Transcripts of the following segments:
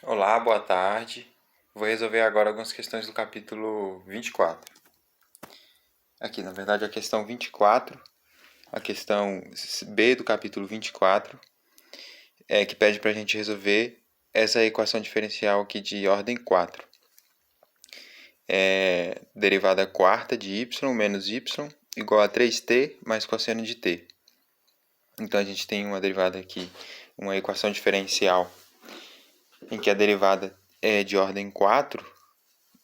Olá, boa tarde. Vou resolver agora algumas questões do capítulo 24. Aqui, na verdade, a questão 24, a questão B do capítulo 24, que pede para a gente resolver essa equação diferencial aqui de ordem 4. Derivada quarta de y menos y igual a 3t mais cosseno de t. Então, a gente tem uma derivada aqui, uma equação diferencial em que a derivada é de ordem 4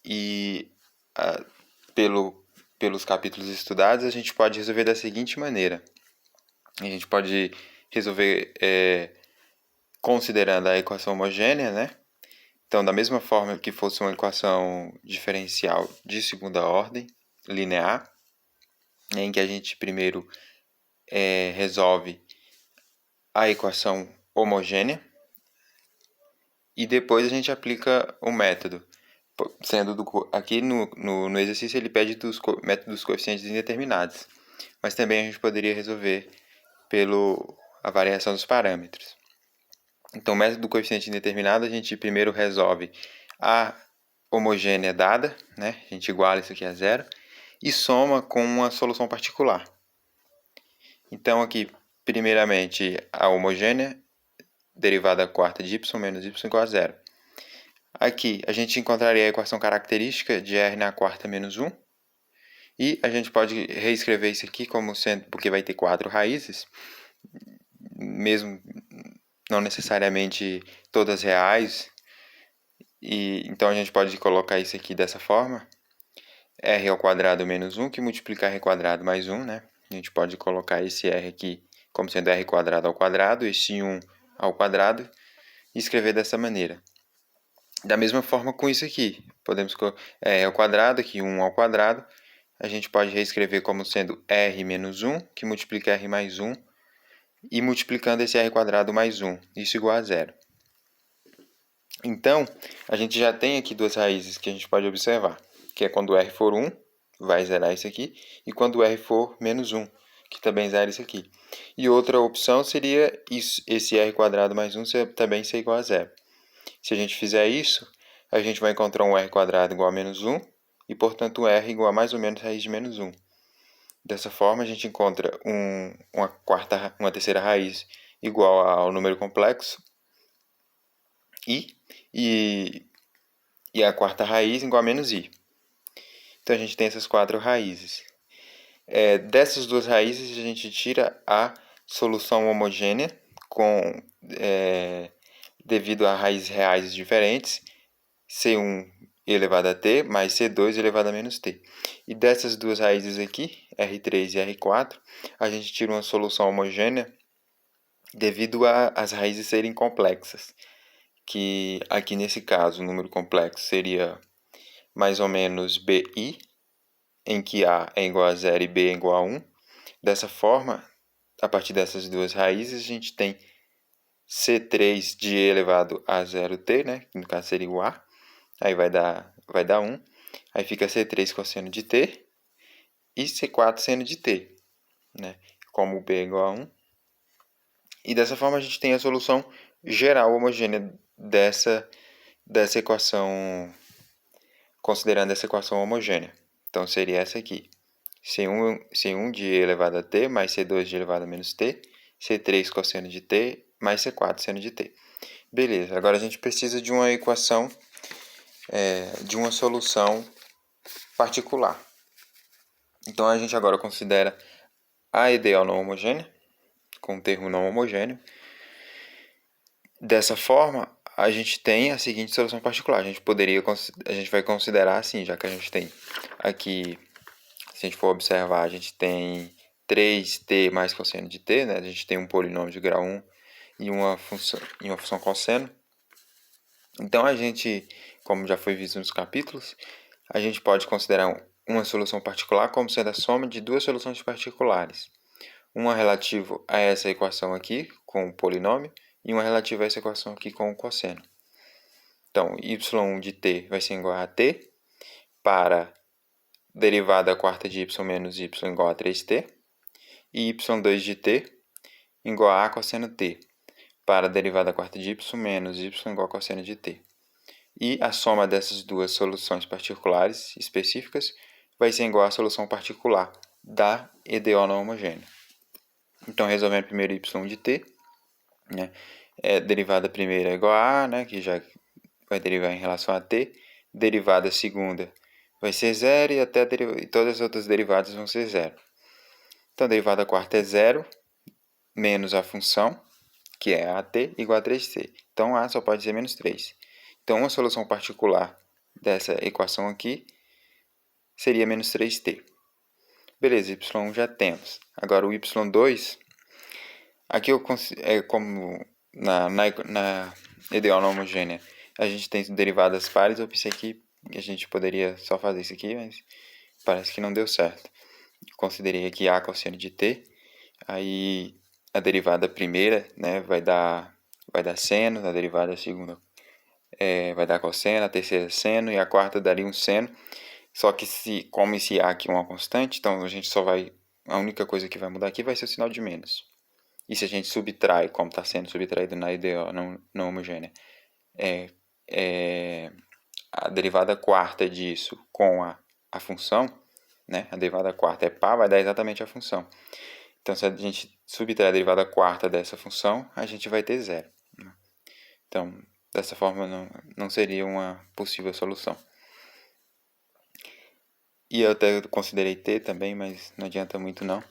e pelos capítulos estudados, a gente pode resolver da seguinte maneira. A gente pode resolver considerando a equação homogênea, né? Então, da mesma forma que fosse uma equação diferencial de segunda ordem, linear, em que a gente primeiro resolve a equação homogênea e depois a gente aplica o método. Aqui no exercício ele pede dos métodos coeficientes indeterminados, mas também a gente poderia resolver a variação dos parâmetros. Então, o método do coeficiente indeterminado, a gente primeiro resolve a homogênea dada, né? A gente iguala isso aqui a zero, e soma com uma solução particular. Então, aqui, primeiramente, a homogênea, derivada quarta de y menos y igual a zero. Aqui, a gente encontraria a equação característica de r na quarta menos 1. E a gente pode reescrever isso aqui como sendo, porque vai ter 4 raízes, mesmo não necessariamente todas reais. Então a gente pode colocar isso aqui dessa forma. R ao quadrado menos 1, que multiplica r quadrado mais 1, né? A gente pode colocar esse r aqui como sendo r quadrado ao quadrado, esse 1 ao quadrado, e escrever dessa maneira. Da mesma forma com isso aqui, podemos r ao quadrado, aqui 1 ao quadrado, a gente pode reescrever como sendo r menos 1, que multiplica r mais 1, e multiplicando esse r quadrado mais 1, isso igual a zero. Então, a gente já tem aqui duas raízes que a gente pode observar, que é quando r for 1, vai zerar isso aqui, e quando r for menos 1, que também zera isso aqui. E outra opção seria esse r quadrado mais 1 também ser igual a zero. Se a gente fizer isso, a gente vai encontrar um r quadrado igual a menos 1, e, portanto, um r igual a mais ou menos raiz de menos 1. Dessa forma, a gente encontra uma terceira raiz igual ao número complexo e a quarta raiz igual a menos i. Então, a gente tem essas quatro raízes. Dessas duas raízes, a gente tira a solução homogênea devido a raízes reais diferentes, C1 elevado a t mais C2 elevado a menos t. E dessas duas raízes aqui, R3 e R4, a gente tira uma solução homogênea devido às raízes serem complexas, que aqui nesse caso o número complexo seria mais ou menos BI, em que A é igual a 0 e B é igual a 1. Dessa forma, a partir dessas duas raízes, a gente tem C3 de E elevado a 0t, né? Que no caso seria igual a. Aí vai dar 1. Aí fica C3 cosseno de t e C4 seno de t, né? Como B é igual a 1. E dessa forma a gente tem a solução geral homogênea dessa equação, considerando essa equação homogênea. Então seria essa aqui. C1 de E elevado a t mais C2 de E elevado a menos t, C3 cosseno de t mais C4 seno de t. Beleza, agora a gente precisa de uma equação, de uma solução particular. Então a gente agora considera a ideal não homogênea, com um termo não homogêneo. Dessa forma, a gente tem a seguinte solução particular. A gente vai considerar assim, já que a gente tem aqui, se a gente for observar, a gente tem 3t mais cosseno de t, né? A gente tem um polinômio de grau 1 e uma função cosseno. Então, a gente, como já foi visto nos capítulos, a gente pode considerar uma solução particular como sendo a soma de duas soluções particulares. Uma relativa a essa equação aqui, com o polinômio, e uma relativa a essa equação aqui com o cosseno. Então, y1 de t vai ser igual a t, para derivada quarta de y menos y igual a 3t, e y2 de t igual a cosseno t, para a derivada quarta de y menos y igual a cosseno de t. E a soma dessas duas soluções particulares específicas vai ser igual à solução particular da EDO não homogênea. Então, resolvendo primeiro y de t, né, derivada primeira é igual a A, né, que já vai derivar em relação a t. Derivada segunda vai ser zero e todas as outras derivadas vão ser zero. Então, a derivada quarta é zero menos a função, que é at, igual a 3t. Então, a só pode ser menos 3. Então, uma solução particular dessa equação aqui seria menos 3t. Beleza, y1 já temos. Agora, o y2, aqui como na EDO não homogênea, a gente tem derivadas pares. Eu pensei que a gente poderia só fazer isso aqui, mas parece que não deu certo. Considerei aqui a cosseno de t, aí a derivada primeira, né, vai dar seno, a derivada segunda vai dar cosseno, a terceira seno e a quarta daria um seno. Só que como esse a aqui é uma constante, então a única coisa que vai mudar aqui vai ser o sinal de menos. E se a gente subtrai, como está sendo subtraído na EDO não homogênea, a derivada quarta disso com a função, né? A derivada quarta é pá, vai dar exatamente a função. Então, se a gente subtrair a derivada quarta dessa função, a gente vai ter zero. Então, dessa forma, não seria uma possível solução. E eu até considerei t também, mas não adianta muito não.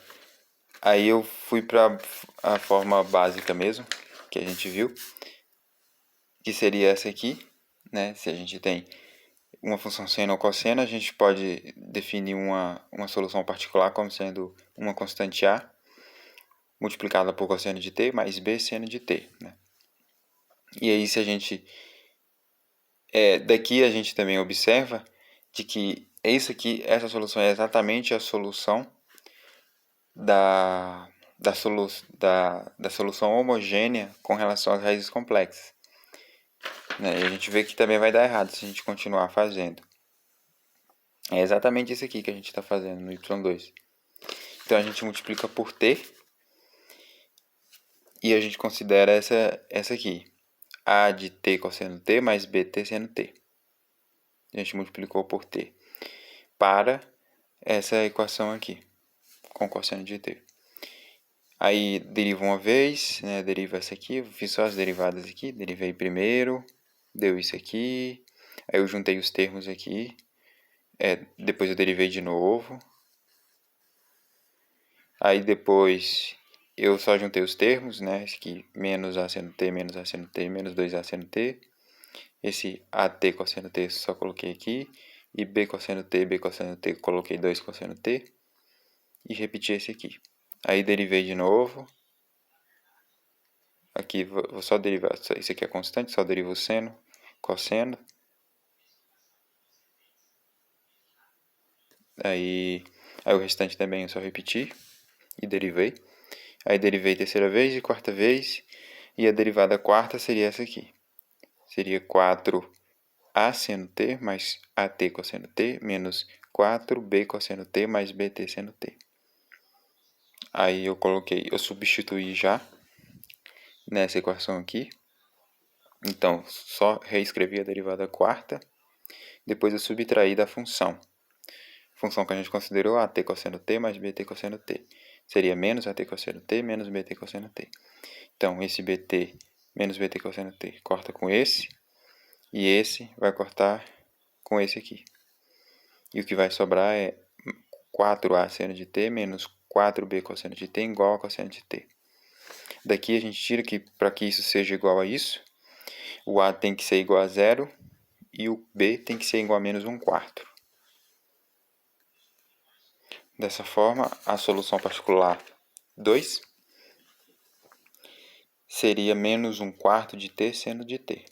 Aí eu fui para a forma básica mesmo, que a gente viu, que seria essa aqui, né? Se a gente tem uma função seno ou cosseno, a gente pode definir uma solução particular como sendo uma constante a multiplicada por cosseno de t mais b seno de t, né? E aí, se a gente daqui a gente também observa de que essa solução é exatamente a solução da solução homogênea com relação às raízes complexas, né? E a gente vê que também vai dar errado se a gente continuar fazendo. É exatamente isso aqui que a gente está fazendo no y2. Então a gente multiplica por t e a gente considera essa aqui, a de t cosseno t mais bt seno t. A gente multiplicou por t para essa equação aqui, com cosseno de t. Aí deriva uma vez, né, deriva essa aqui, fiz só as derivadas aqui, derivei primeiro, deu isso aqui, aí eu juntei os termos aqui, depois eu derivei de novo, aí depois eu só juntei os termos, né, esse aqui, menos a seno t, menos a seno t, menos 2a seno t, esse at cosseno t só coloquei aqui, e b cosseno t, coloquei 2 cosseno t, e repeti esse aqui. Aí derivei de novo. Aqui vou só derivar, isso aqui é constante, só derivo o seno, cosseno. Aí o restante também eu só repeti e derivei. Aí derivei terceira vez e quarta vez. E a derivada quarta seria essa aqui. Seria 4a seno t mais at cosseno t menos 4b cosseno t mais bt seno t. Aí eu substituí já nessa equação aqui. Então, só reescrevi a derivada quarta. Depois eu subtraí da função. Função que a gente considerou at cosseno t mais bt cosseno t. Seria menos at cosseno t menos bt cosseno t. Então, esse bt menos bt cosseno t corta com esse. E esse vai cortar com esse aqui. E o que vai sobrar é 4a seno de t menos 4b cosseno de t igual a cosseno de t. Daqui a gente tira que para que isso seja igual a isso, o a tem que ser igual a zero e o b tem que ser igual a menos 1/4. Dessa forma, a solução particular 2 seria menos 1/4 de t seno de t.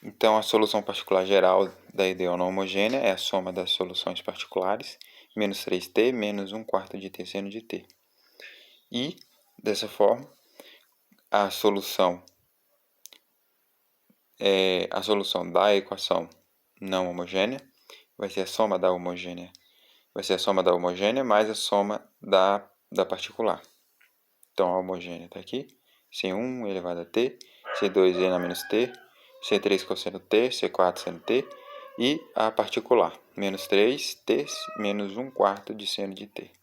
Então, a solução particular geral da EDO não homogênea é a soma das soluções particulares, menos 3t menos 1/4 de t seno de t. E, dessa forma, a solução da equação não homogênea vai ser a soma da homogênea. Vai ser a soma da homogênea mais a soma da particular. Então, a homogênea está aqui, C1 elevado a t, C2 n a menos t, C3 cosseno t, C4 seno t, e a particular, menos 3t menos 1/4 de seno de t.